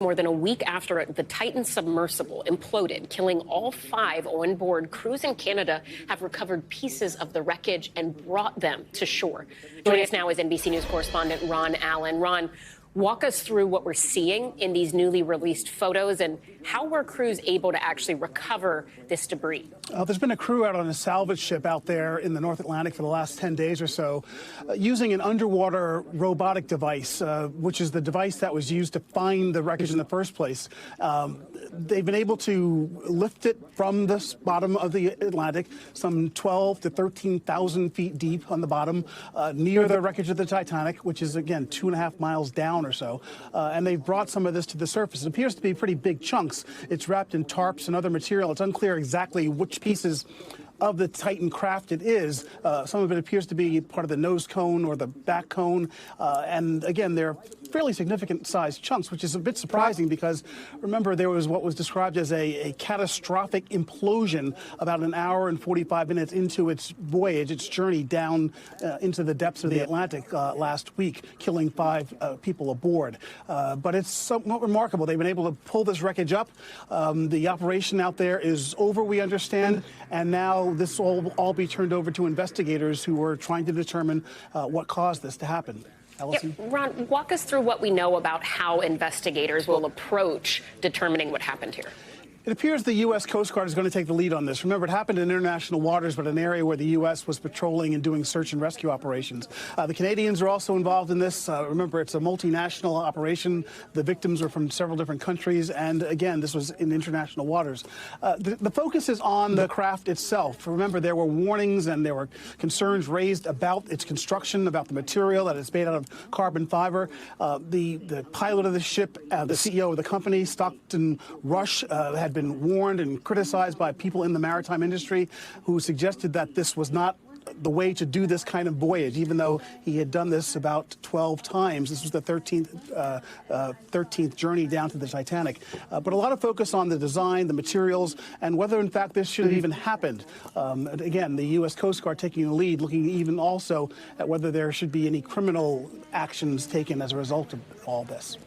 More than a week after the Titan submersible imploded, killing all 5 on-board crews in Canada have recovered pieces of the wreckage and brought them to shore. Joining us now is NBC News correspondent Ron Allen. Ron, walk us through what we're seeing in these newly released photos and how were crews able to actually recover this debris? There's been a crew out on a salvage ship out there in the North Atlantic for the last 10 days or so, using an underwater robotic device, which is the device that was used to find the wreckage in the first place. They've been able to lift it from the bottom of the Atlantic, some 12 to 13,000 feet deep on the bottom, near the wreckage of the Titanic, which is, again, 2.5 miles down or so. And they've brought some of this to the surface. It appears to be pretty big chunks. It's wrapped in tarps and other material. It's unclear exactly which pieces of the Titan craft it is. Some of it appears to be part of the nose cone or the back cone. And again, they're fairly significant sized chunks, which is a bit surprising because, remember, there was what was described as a catastrophic implosion about an hour and 45 minutes into its voyage, its journey down into the depths of the Atlantic last week, killing 5 people aboard. But it's somewhat remarkable. They've been able to pull this wreckage up. The operation out there is over, we understand, and now this will all be turned over to investigators who are trying to determine what caused this to happen. Yeah, Ron, walk us through what we know about how investigators will approach determining what happened here. It appears the U.S. Coast Guard is going to take the lead on this. Remember, it happened in international waters, but an area where the U.S. was patrolling and doing search and rescue operations. The Canadians are also involved in this. Remember, it's a multinational operation. The victims are from several different countries, and again, this was in international waters. The focus is on the craft itself. Remember, there were warnings and there were concerns raised about its construction, about the material, that it's made out of carbon fiber. The pilot of the ship, the CEO of the company, Stockton Rush, had been warned and criticized by people in the maritime industry who suggested that this was not the way to do this kind of voyage, even though he had done this about 12 times. This was the 13th journey down to the Titanic. But a lot of focus on the design, the materials, and whether, in fact, this should have even happened. Again, the U.S. Coast Guard taking the lead, looking even also at whether there should be any criminal actions taken as a result of all this.